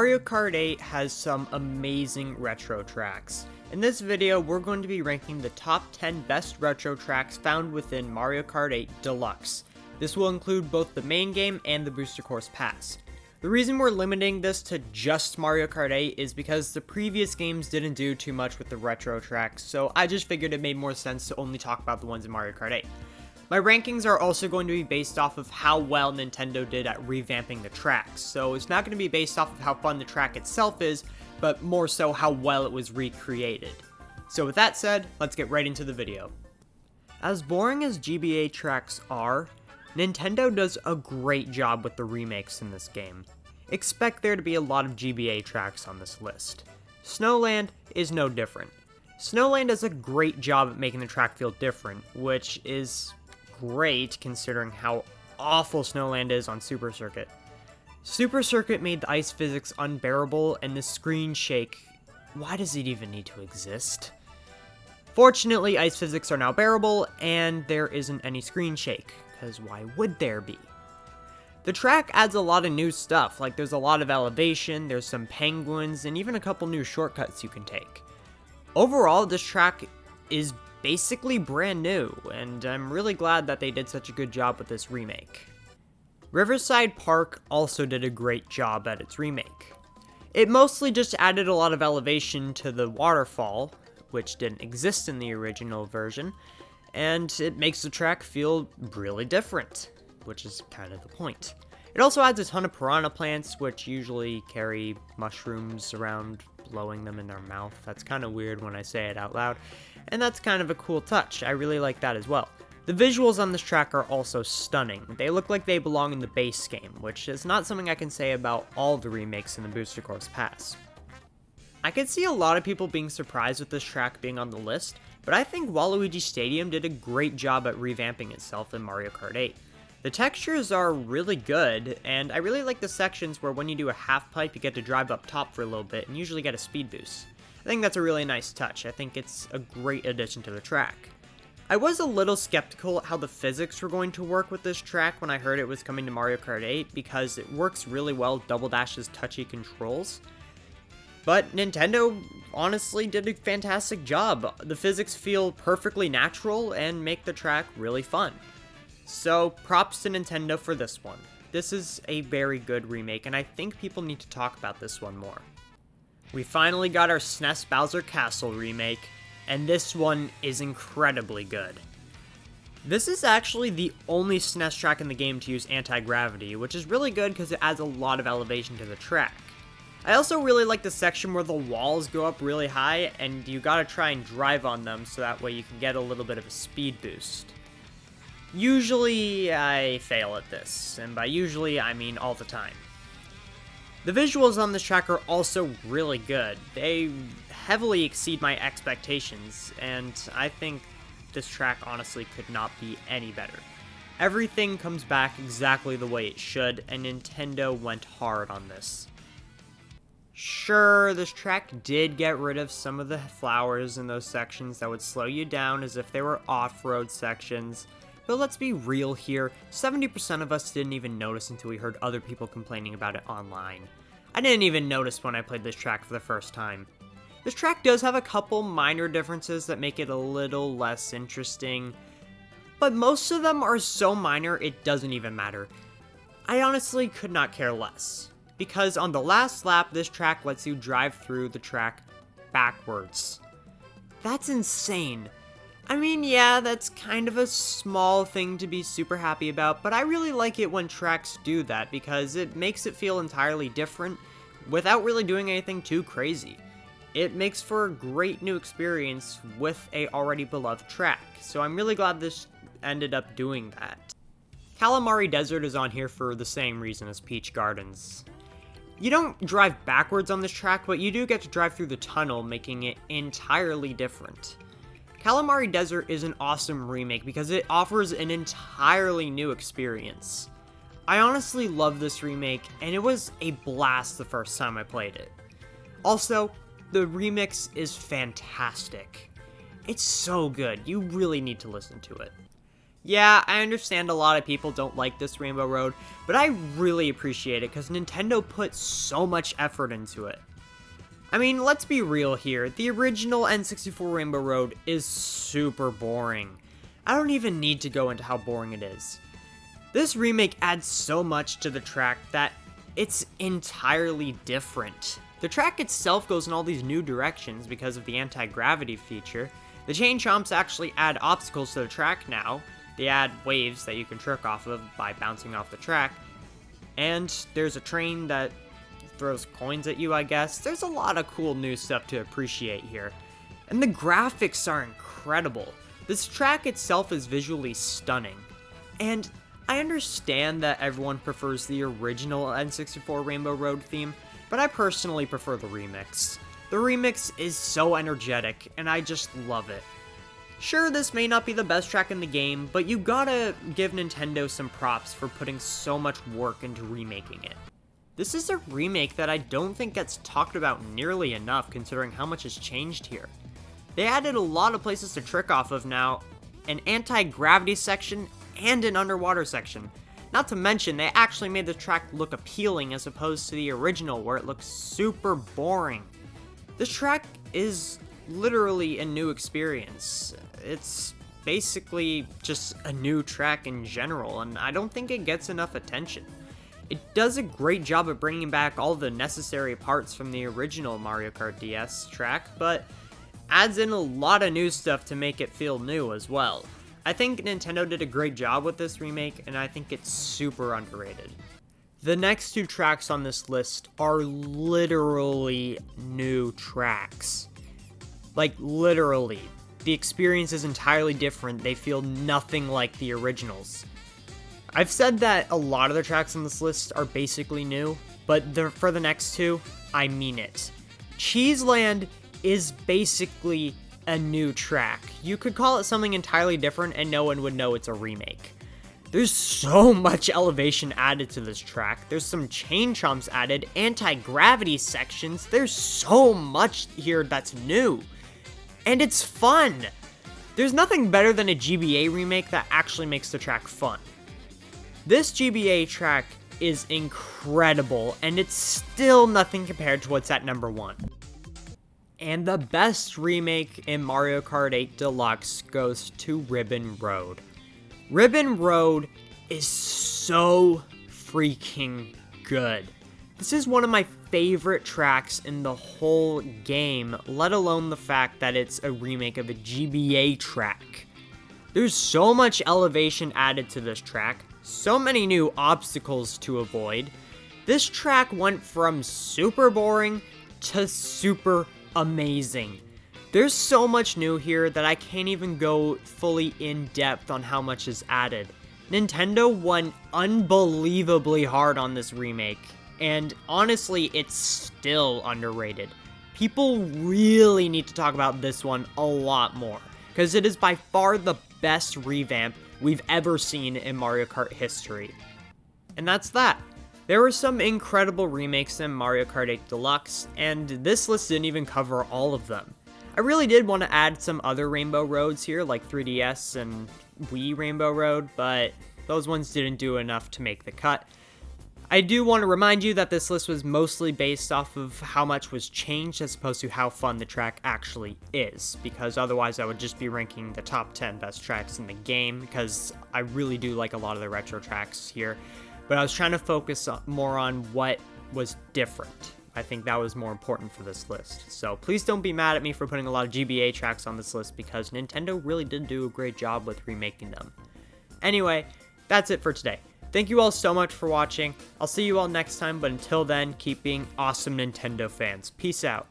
Mario Kart 8 has some amazing retro tracks. In this video, we're going to be ranking the top 10 best retro tracks found within Mario Kart 8 Deluxe. This will include both the main game and the Booster Course Pass. The reason we're limiting this to just Mario Kart 8 is because the previous games didn't do too much with the retro tracks, so I just figured it made more sense to only talk about the ones in Mario Kart 8. My rankings are also going to be based off of how well Nintendo did at revamping the tracks, so it's not going to be based off of how fun the track itself is, but more so how well it was recreated. So with that said, let's get right into the video. As boring as GBA tracks are, Nintendo does a great job with the remakes in this game. Expect there to be a lot of GBA tracks on this list. Snowland is no different. Snowland does a great job at making the track feel different, which is great considering how awful Snowland is on Super Circuit. Super Circuit made the ice physics unbearable, and the screen shake, why does it even need to exist? Fortunately, ice physics are now bearable, and there isn't any screen shake, because why would there be? The track adds a lot of new stuff, like there's a lot of elevation, there's some penguins, and even a couple new shortcuts you can take. Overall, this track is basically brand new, and I'm really glad that they did such a good job with this remake. Riverside Park also did a great job at its remake. It mostly just added a lot of elevation to the waterfall, which didn't exist in the original version, and it makes the track feel really different, which is kind of the point. It also adds a ton of piranha plants, which usually carry mushrooms around, blowing them in their mouth. That's kind of weird when I say it out loud, and that's kind of a cool touch. I really like that as well. The visuals on this track are also stunning. They look like they belong in the base game, which is not something I can say about all the remakes in the Booster Course Pass. I could see a lot of people being surprised with this track being on the list, but I think Waluigi Stadium did a great job at revamping itself in Mario Kart 8. The textures are really good, and I really like the sections where when you do a half pipe you get to drive up top for a little bit and usually get a speed boost. I think that's a really nice touch. I think it's a great addition to the track. I was a little skeptical at how the physics were going to work with this track when I heard it was coming to Mario Kart 8 because it works really well with Double Dash's touchy controls. But Nintendo honestly did a fantastic job. The physics feel perfectly natural and make the track really fun. So props to Nintendo for this one. This is a very good remake, and I think people need to talk about this one more. We finally got our SNES Bowser Castle remake, and this one is incredibly good. This is actually the only SNES track in the game to use anti-gravity, which is really good because it adds a lot of elevation to the track. I also really like the section where the walls go up really high, and you gotta try and drive on them so that way you can get a little bit of a speed boost. Usually, I fail at this, and by usually, I mean all the time. The visuals on this track are also really good. They heavily exceed my expectations, and I think this track honestly could not be any better. Everything comes back exactly the way it should, and Nintendo went hard on this. Sure, this track did get rid of some of the flowers in those sections that would slow you down as if they were off-road sections. But let's be real here, 70% of us didn't even notice until we heard other people complaining about it online. I didn't even notice when I played this track for the first time. This track does have a couple minor differences that make it a little less interesting, but most of them are so minor it doesn't even matter. I honestly could not care less, because on the last lap this track lets you drive through the track backwards. That's insane. I mean, yeah, that's kind of a small thing to be super happy about, but I really like it when tracks do that because it makes it feel entirely different without really doing anything too crazy. It makes for a great new experience with a already beloved track, so I'm really glad this ended up doing that. Calamari Desert is on here for the same reason as Peach Gardens. You don't drive backwards on this track, but you do get to drive through the tunnel, making it entirely different. Calamari Desert is an awesome remake because it offers an entirely new experience. I honestly love this remake, and it was a blast the first time I played it. Also, the remix is fantastic. It's so good, you really need to listen to it. Yeah, I understand a lot of people don't like this Rainbow Road, but I really appreciate it because Nintendo put so much effort into it. I mean, let's be real here, the original N64 Rainbow Road is super boring. I don't even need to go into how boring it is. This remake adds so much to the track that it's entirely different. The track itself goes in all these new directions because of the anti-gravity feature. The chain chomps actually add obstacles to the track now. They add waves that you can trick off of by bouncing off the track. And there's a train that throws coins at you, I guess. There's a lot of cool new stuff to appreciate here. And the graphics are incredible. This track itself is visually stunning. And I understand that everyone prefers the original N64 Rainbow Road theme, but I personally prefer the remix. The remix is so energetic, and I just love it. Sure, this may not be the best track in the game, but you gotta give Nintendo some props for putting so much work into remaking it. This is a remake that I don't think gets talked about nearly enough considering how much has changed here. They added a lot of places to trick off of now, an anti-gravity section and an underwater section. Not to mention, they actually made the track look appealing as opposed to the original where it looks super boring. This track is literally a new experience. It's basically just a new track in general, and I don't think it gets enough attention. It does a great job of bringing back all the necessary parts from the original Mario Kart DS track, but adds in a lot of new stuff to make it feel new as well. I think Nintendo did a great job with this remake, and I think it's super underrated. The next two tracks on this list are literally new tracks. Like, literally. The experience is entirely different. They feel nothing like the originals. I've said that a lot of the tracks on this list are basically new, but for the next two, I mean it. Cheese Land is basically a new track. You could call it something entirely different and no one would know it's a remake. There's so much elevation added to this track. There's some chain chomps added, anti-gravity sections. There's so much here that's new. And it's fun! There's nothing better than a GBA remake that actually makes the track fun. This GBA track is incredible, and it's still nothing compared to what's at number 1. And the best remake in Mario Kart 8 Deluxe goes to Ribbon Road. Ribbon Road is so freaking good. This is one of my favorite tracks in the whole game, let alone the fact that it's a remake of a GBA track. There's so much elevation added to this track, so many new obstacles to avoid. This track went from super boring to super amazing. There's so much new here that I can't even go fully in depth on how much is added. Nintendo went unbelievably hard on this remake, and honestly, it's still underrated. People really need to talk about this one a lot more, because it is by far the best revamp we've ever seen in Mario Kart history. And that's that. There were some incredible remakes in Mario Kart 8 Deluxe, and this list didn't even cover all of them. I really did want to add some other Rainbow Roads here, like 3DS and Wii Rainbow Road, but those ones didn't do enough to make the cut. I do want to remind you that this list was mostly based off of how much was changed as opposed to how fun the track actually is, because otherwise I would just be ranking the top 10 best tracks in the game, because I really do like a lot of the retro tracks here, but I was trying to focus more on what was different. I think that was more important for this list. So please don't be mad at me for putting a lot of GBA tracks on this list, because Nintendo really did do a great job with remaking them. Anyway, that's it for today. Thank you all so much for watching. I'll see you all next time, but until then, keep being awesome Nintendo fans. Peace out.